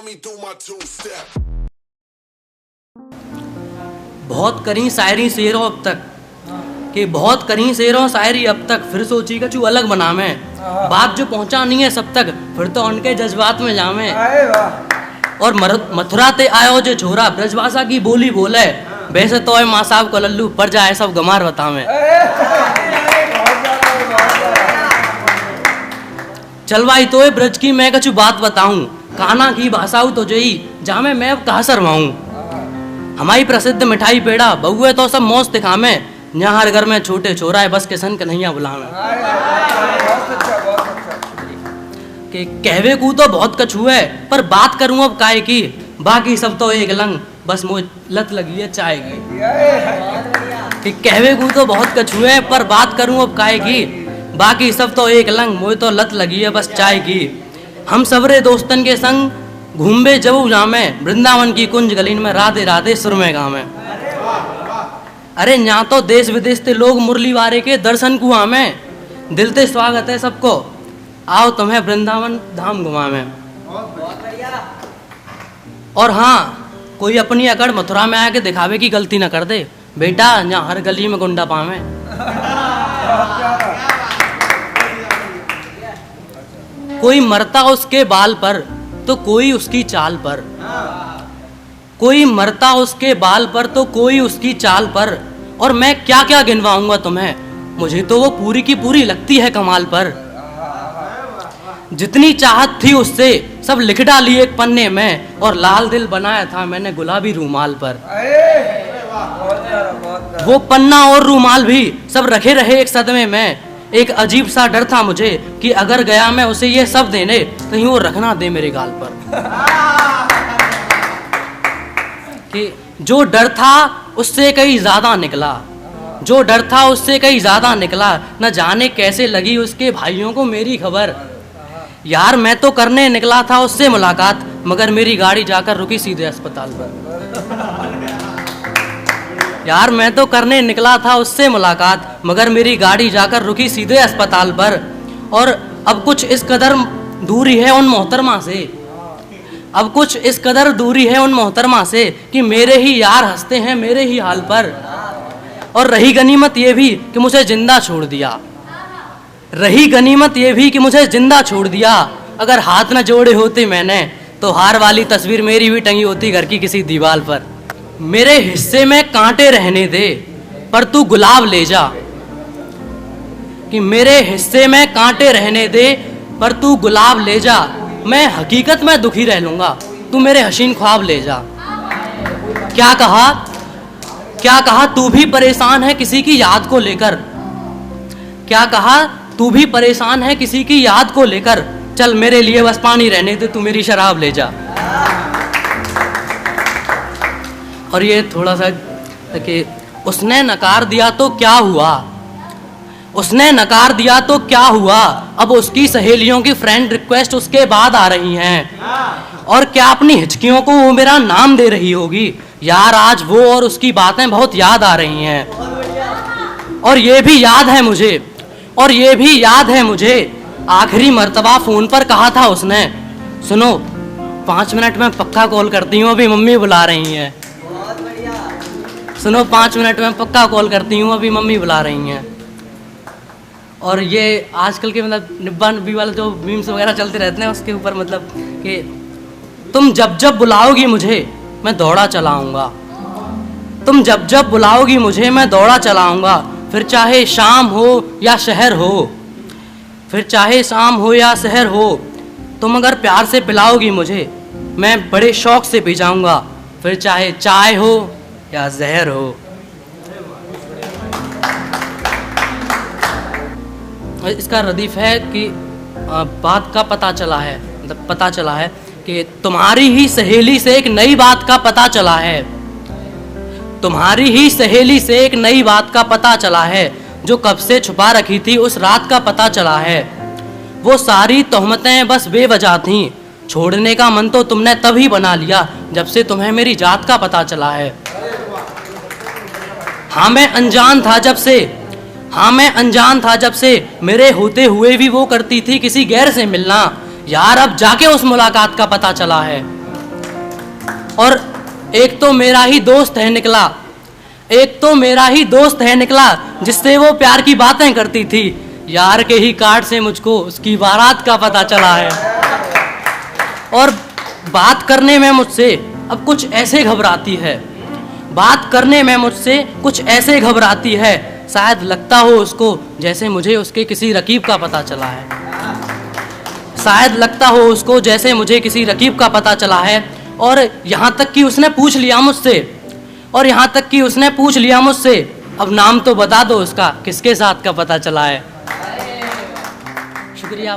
me do my two step. बहुत करी शायरी शेरों अब तक कि बहुत करी शेरों शायरी अब तक, फिर सोची का चू अलग बना में बात जो पहुंचा नहीं है सब तक, फिर तो उनके जज्बात में जामे। और मथुरा ते आयो जो छोरा ब्रजभाषा की बोली बोले, वैसे तो है माँ साहब को लल्लू पर जाए सब गमार बता में। चल भाई तो ब्रज की मैं कछु बात बताऊं, कान्हा की भाषाऊ तो जई जामे मैं अब कहा शर्माऊं। हमारी प्रसिद्ध मिठाई पेड़ा बहुए तो सब मौज दिखामे, यहाँ हर घर में छोटे छोरा है बस के सन कन्हैया बुलावे। कि कहवे को तो बहुत कछु है पर बात करूं अब काय की, बाकी सब तो एक लंग बस मुझे लत लगी है चाय की। कि कहवे को तो बहुत कछु है पर बात करूं अब काय की, बाकी सब तो एक लंग मुझे तो लत लगी है बस चाय की। हम सबरे दोस्तन के संग घूमे जब जामे, वृंदावन की कुंज गलीन में राधे राधे सुर में गावे। अरे यहाँ तो देश विदेश से लोग मुरली वारे के दर्शन को आमे, दिल से स्वागत है सबको, आओ तुम्हें वृंदावन धाम घुमावे। और हाँ, कोई अपनी अकड़ मथुरा में आके दिखावे की गलती ना कर दे, बेटा यहाँ हर गली में गुंडा पावे। कोई मरता उसके बाल पर तो कोई उसकी चाल पर, कोई मरता उसके बाल पर तो कोई उसकी चाल पर, और मैं क्या क्या गिनवाऊंगा तुम्हें, मुझे तो वो पूरी की पूरी लगती है कमाल पर। जितनी चाहत थी उससे सब लिख डाली एक पन्ने में, और लाल दिल बनाया था मैंने गुलाबी रूमाल पर। वो पन्ना और रूमाल भी सब रखे रहे एक सदमे में, एक अजीब सा डर था मुझे कि अगर गया मैं उसे ये सब देने कहीं वो रखना दे मेरे गाल पर। कि जो डर था उससे कहीं ज्यादा निकला, जो डर था उससे कहीं ज्यादा निकला, न जाने कैसे लगी उसके भाइयों को मेरी खबर। यार मैं तो करने निकला था उससे मुलाकात, मगर मेरी गाड़ी जाकर रुकी सीधे अस्पताल पर। यार मैं तो करने निकला था उससे मुलाकात, मगर मेरी गाड़ी जाकर रुकी सीधे अस्पताल पर। और अब कुछ इस कदर दूरी है उन मोहतरमा से, अब कुछ इस कदर दूरी है उन मोहतरमा से कि मेरे ही यार हंसते हैं मेरे ही हाल पर। और रही गनीमत ये भी कि मुझे जिंदा छोड़ दिया, रही गनीमत ये भी कि मुझे जिंदा छोड़ दिया। अगर हाथ न जोड़े होते मैंने तो हार वाली तस्वीर मेरी भी टंगी होती घर की किसी दीवार पर। मेरे हिस्से में कांटे रहने दे पर तू गुलाब ले जा, कि मेरे हिस्से में कांटे रहने दे पर तू गुलाब ले जा। मैं हकीकत में दुखी रह लूंगा, तू मेरे हसीन ख्वाब ले जा। क्या कहा, क्या कहा तू भी परेशान है किसी की याद को लेकर, क्या कहा तू भी परेशान है किसी की याद को लेकर, चल मेरे लिए बस पानी रहने दे तू मेरी शराब ले जा। और ये थोड़ा सा कि उसने नकार दिया तो क्या हुआ, उसने नकार दिया तो क्या हुआ, अब उसकी सहेलियों की फ्रेंड रिक्वेस्ट उसके बाद आ रही हैं, और क्या अपनी हिचकियों को वो मेरा नाम दे रही होगी। यार आज वो और उसकी बातें बहुत याद आ रही हैं। और ये भी याद है मुझे, और ये भी याद है मुझे, आखिरी मर्तबा फोन पर कहा था उसने, सुनो 5 मिनट में पक्का कॉल करती हूँ अभी मम्मी बुला रही हैं। सुनो 5 मिनट में पक्का कॉल करती हूँ अभी मम्मी बुला रही हैं। और ये आजकल के मतलब निब्बा नब्बी वाले जो मीम्स वगैरह चलते रहते हैं उसके ऊपर मतलब कि तुम जब जब बुलाओगी मुझे मैं दौड़ा चलाऊंगा, तुम जब जब बुलाओगी मुझे मैं दौड़ा चलाऊंगा, फिर चाहे शाम हो या शहर हो, फिर चाहे शाम हो या शहर हो, तुम अगर प्यार से पिलाओगी मुझे मैं बड़े शौक से पी जाऊंगा, फिर चाहे चाय हो या जहर हो। इसका रदीफ है कि बात का पता चला है, मतलब पता चला है कि तुम्हारी ही सहेली से एक नई बात का पता चला है, तुम्हारी ही सहेली से एक नई बात का पता चला है, जो कब से छुपा रखी थी उस रात का पता चला है। वो सारी तोहमतें बस बेवजह थीं, छोड़ने का मन तो तुमने तभी बना लिया जब से तुम्हें मेरी जात का पता चला है। हाँ मैं अनजान था जब से, हाँ मैं अनजान था जब से, मेरे होते हुए भी वो करती थी किसी गैर से मिलना। यार अब जाके उस मुलाकात का पता चला है। और एक तो मेरा ही दोस्त है निकला, एक तो मेरा ही दोस्त है निकला, जिससे वो प्यार की बातें करती थी। यार के ही कार्ड से मुझको उसकी बारात का पता चला है। और बात करने में मुझसे अब कुछ ऐसे घबराती है, बात करने में मुझसे कुछ ऐसे घबराती है, शायद लगता हो उसको जैसे मुझे उसके किसी रकीब का पता चला है। शायद लगता हो उसको जैसे मुझे किसी रकीब का पता चला है। और यहाँ तक कि उसने पूछ लिया मुझसे, और यहाँ तक कि उसने पूछ लिया मुझसे, अब नाम तो बता दो उसका, किसके साथ का पता चला है। शुक्रिया।